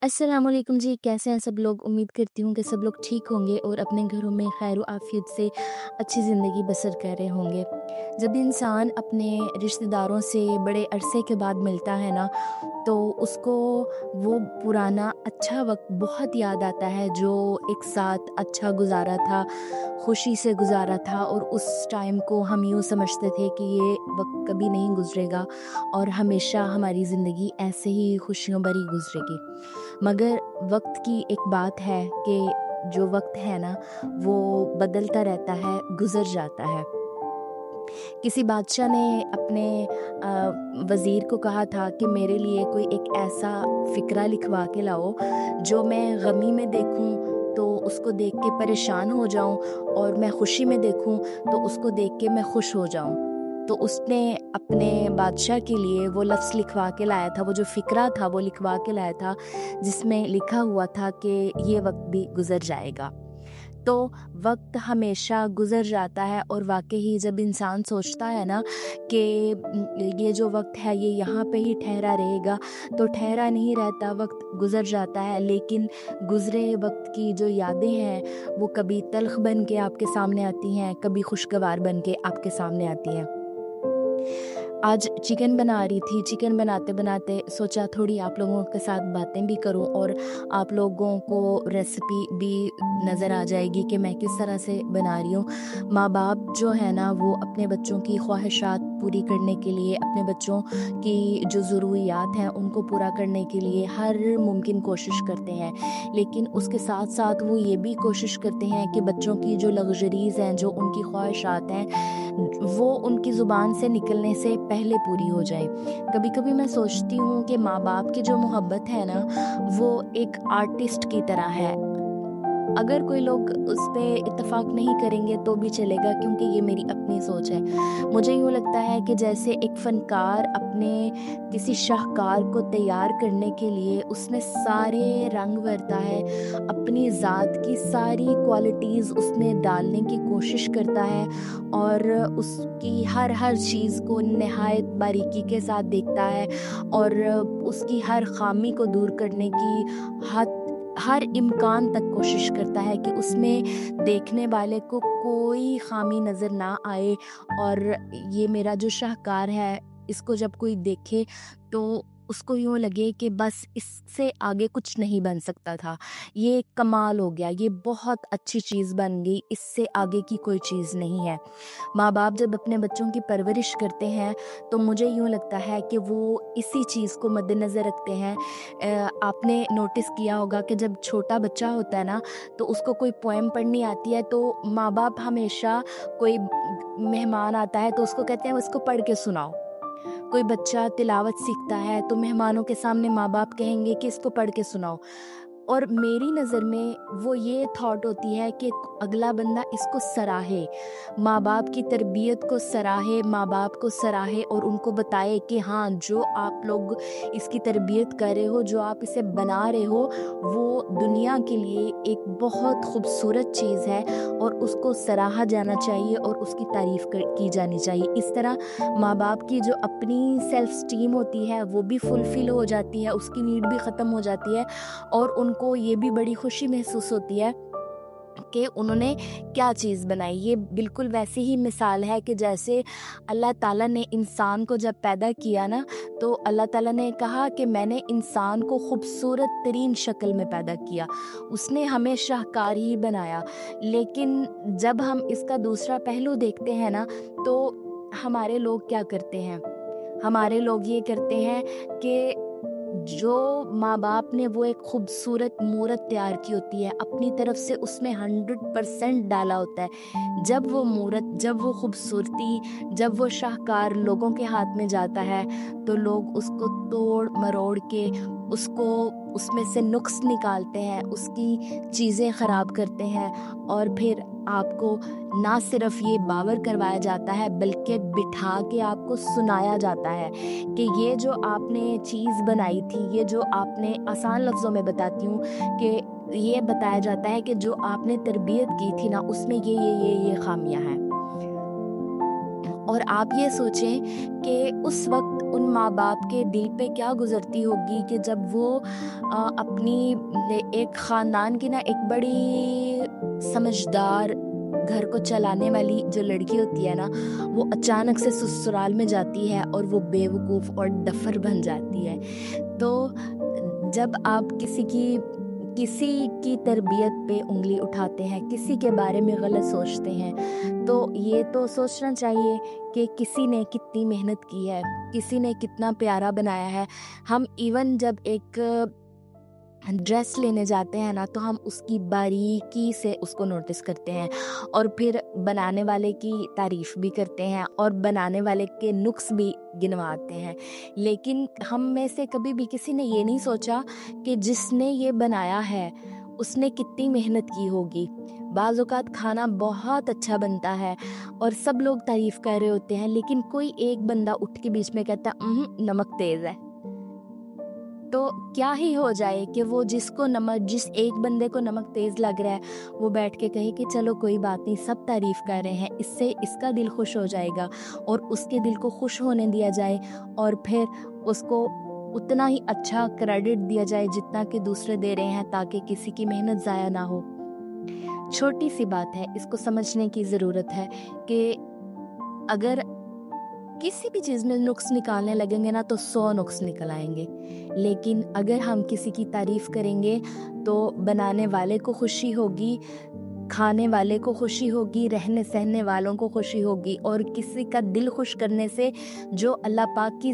अस्सलाम वालेकुम जी, कैसे हैं सब लोग? उम्मीद करती हूँ कि सब लोग ठीक होंगे और अपने घरों में खैर व आफ़ियत से अच्छी ज़िंदगी बसर कर रहे होंगे। जब इंसान अपने रिश्तेदारों से बड़े अरसे के बाद मिलता है ना, तो उसको वो पुराना अच्छा वक़्त बहुत याद आता है जो एक साथ अच्छा गुज़ारा था, खुशी से गुज़ारा था और उस टाइम को हम यूँ समझते थे कि ये वक़्त कभी नहीं गुज़रेगा और हमेशा हमारी ज़िंदगी ऐसे ही खुशियों भरी गुज़रेगी। मगर वक़्त की एक बात है कि जो वक़्त है ना, वो बदलता रहता है, गुज़र जाता है। किसी बादशाह ने अपने वज़ीर को कहा था कि मेरे लिए कोई एक ऐसा फ़िक्रा लिखवा के लाओ जो मैं गमी में देखूं तो उसको देख के परेशान हो जाऊं और मैं खुशी में देखूं तो उसको देख के मैं खुश हो जाऊं। तो उसने अपने बादशाह के लिए वो लफ्ज़ लिखवा के लाया था, वो जो फ़िक्रा था वो लिखवा के लाया था जिसमें लिखा हुआ था कि ये वक्त भी गुज़र जाएगा। तो वक्त हमेशा गुज़र जाता है और वाक़ई ही जब इंसान सोचता है ना कि ये जो वक्त है ये यहाँ पे ही ठहरा रहेगा, तो ठहरा नहीं रहता, वक्त गुज़र जाता है। लेकिन गुज़रे वक्त की जो यादें हैं वो कभी तल्ख़ बन के आपके सामने आती हैं, कभी खुशगवार बन के आपके सामने आती हैं। आज चिकन बना रही थी, चिकन बनाते-बनाते सोचा थोड़ी आप लोगों के साथ बातें भी करूं और आप लोगों को रेसिपी भी नज़र आ जाएगी कि मैं किस तरह से बना रही हूँ। माँ-बाप जो है ना वो अपने बच्चों की ख्वाहिशात पूरी करने के लिए, अपने बच्चों की जो ज़रूरियात हैं उनको पूरा करने के लिए हर मुमकिन कोशिश करते हैं। लेकिन उसके साथ-साथ वो ये भी कोशिश करते हैं कि बच्चों की जो लग्ज़रीज़ हैं, जो उनकी ख्वाहिशात हैं वो उनकी ज़ुबान से निकलने से पहले पूरी हो जाए। कभी-कभी मैं सोचती हूँ कि माँ-बाप की जो मोहब्बत है ना, वो एक आर्टिस्ट की तरह है। अगर कोई लोग उस पे इत्तेफ़ाक नहीं करेंगे तो भी चलेगा, क्योंकि ये मेरी अपनी सोच है। मुझे यूँ लगता है कि जैसे एक फ़नकार अपने किसी शाहकार को तैयार करने के लिए उसमें सारे रंग भरता है, अपनी ज़ात की सारी क्वालिटीज़ उसमें डालने की कोशिश करता है और उसकी हर चीज़ को नहायत बारीकी के साथ देखता है और उसकी हर ख़ामी को दूर करने की हर इम्कान तक कोशिश करता है कि उसमें देखने वाले को कोई ख़ामी नज़र ना आए। और ये मेरा जो शाहकार है, इसको जब कोई देखे तो उसको यूँ लगे कि बस इससे आगे कुछ नहीं बन सकता था। ये कमाल हो गया, ये बहुत अच्छी चीज़ बन गई, इससे आगे की कोई चीज़ नहीं है। माँ-बाप जब अपने बच्चों की परवरिश करते हैं तो मुझे यूँ लगता है कि वो इसी चीज़ को मद्देनज़र रखते हैं। आपने नोटिस किया होगा कि जब छोटा बच्चा होता है ना, तो उसको कोई पोएम पढ़नी आती है तो माँ-बाप हमेशा, कोई मेहमान आता है तो उसको कहते हैं उसको पढ़ के सुनाओ। कोई बच्चा तिलावत सीखता है तो मेहमानों के सामने माँ-बाप कहेंगे कि इसको पढ़ के सुनाओ। और मेरी नज़र में वो ये थॉट होती है कि अगला बंदा इसको सराहे, माँ-बाप की तरबियत को सराहे, माँ-बाप को सराहे और उनको बताए कि हाँ, जो आप लोग इसकी तरबियत कर रहे हो, जो आप इसे बना रहे हो, वो दुनिया के लिए एक बहुत खूबसूरत चीज़ है और उसको सराहा जाना चाहिए और उसकी तारीफ़ की जानी चाहिए। इस तरह माँ-बाप की जो अपनी सेल्फ़ एस्टीम होती है वो भी फुलफ़िल हो जाती है, उसकी नीड भी ख़त्म हो जाती है और उनको ये भी बड़ी खुशी महसूस होती है कि उन्होंने क्या चीज़ बनाई। ये बिल्कुल वैसी ही मिसाल है कि जैसे अल्लाह ताला ने इंसान को जब पैदा किया ना, तो अल्लाह ताला ने कहा कि मैंने इंसान को खूबसूरत तरीन शक्ल में पैदा किया, उसने हमें शाहकार ही बनाया। लेकिन जब हम इसका दूसरा पहलू देखते हैं ना, तो हमारे लोग क्या करते हैं? हमारे लोग ये करते हैं कि जो माँ-बाप ने वो एक खूबसूरत मूरत तैयार की होती है, अपनी तरफ से उसमें 100% डाला होता है। जब वो मूरत, जब वो खूबसूरती, जब वो शाहकार लोगों के हाथ में जाता है, तो लोग उसको तोड़-मरोड़ के उसको, उसमें से नुक्स निकालते हैं, उसकी चीज़ें ख़राब करते हैं और फिर आपको ना सिर्फ़ ये बावर करवाया जाता है बल्कि बिठा के आपको सुनाया जाता है कि ये जो आपने चीज़ बनाई थी, ये जो आपने, आसान लफ्ज़ों में बताती हूँ कि ये बताया जाता है कि जो आपने तरबियत की थी ना, उसमें ये खामियाँ हैं। اور آپ یہ سوچیں کہ اس وقت ان ماں باپ کے دل پہ کیا گزرتی ہوگی کہ جب وہ اپنی ایک خاندان کی نا ایک بڑی سمجھدار گھر کو چلانے والی جو لڑکی ہوتی ہے نا، وہ اچانک سے سسرال میں جاتی ہے اور وہ بے وقوف اور ڈفر بن جاتی ہے۔ تو جب آپ کسی کی تربیت پہ انگلی اٹھاتے ہیں، کسی کے بارے میں غلط سوچتے ہیں، تو یہ تو سوچنا چاہیے کہ کسی نے کتنی محنت کی ہے، کسی نے کتنا پیارا بنایا ہے۔ ہم ایون جب ایک ڈریس لینے جاتے ہیں نا، تو ہم اس کی باریکی سے اس کو نوٹس کرتے ہیں اور پھر بنانے والے کی تعریف بھی کرتے ہیں اور بنانے والے کے نقص بھی گنواتے ہیں، لیکن ہم میں سے کبھی بھی کسی نے یہ نہیں سوچا کہ جس نے یہ بنایا ہے اس نے کتنی محنت کی ہوگی۔ بعض اوقات کھانا بہت اچھا بنتا ہے اور سب لوگ تعریف کر رہے ہوتے ہیں، لیکن کوئی ایک بندہ اٹھ کے بیچ میں کہتا نمک تیز ہے۔ تو کیا ہی ہو جائے کہ وہ جس ایک بندے کو نمک تیز لگ رہا ہے وہ بیٹھ کے کہے کہ چلو کوئی بات نہیں، سب تعریف کر رہے ہیں، اس سے اس کا دل خوش ہو جائے گا، اور اس کے دل کو خوش ہونے دیا جائے اور پھر اس کو اتنا ہی اچھا کریڈٹ دیا جائے جتنا کہ دوسرے دے رہے ہیں، تاکہ کسی کی محنت ضائع نہ ہو۔ چھوٹی سی بات ہے، اس کو سمجھنے کی ضرورت ہے کہ اگر کسی بھی چیز میں نقص نکالنے لگیں گے نا تو 100 نقص نکل آئیں گے، لیکن اگر ہم کسی کی تعریف کریں گے تو بنانے والے کو خوشی ہوگی، کھانے والے کو خوشی ہوگی، رہنے سہنے والوں کو خوشی ہوگی، اور کسی کا دل خوش کرنے سے جو اللہ پاک کی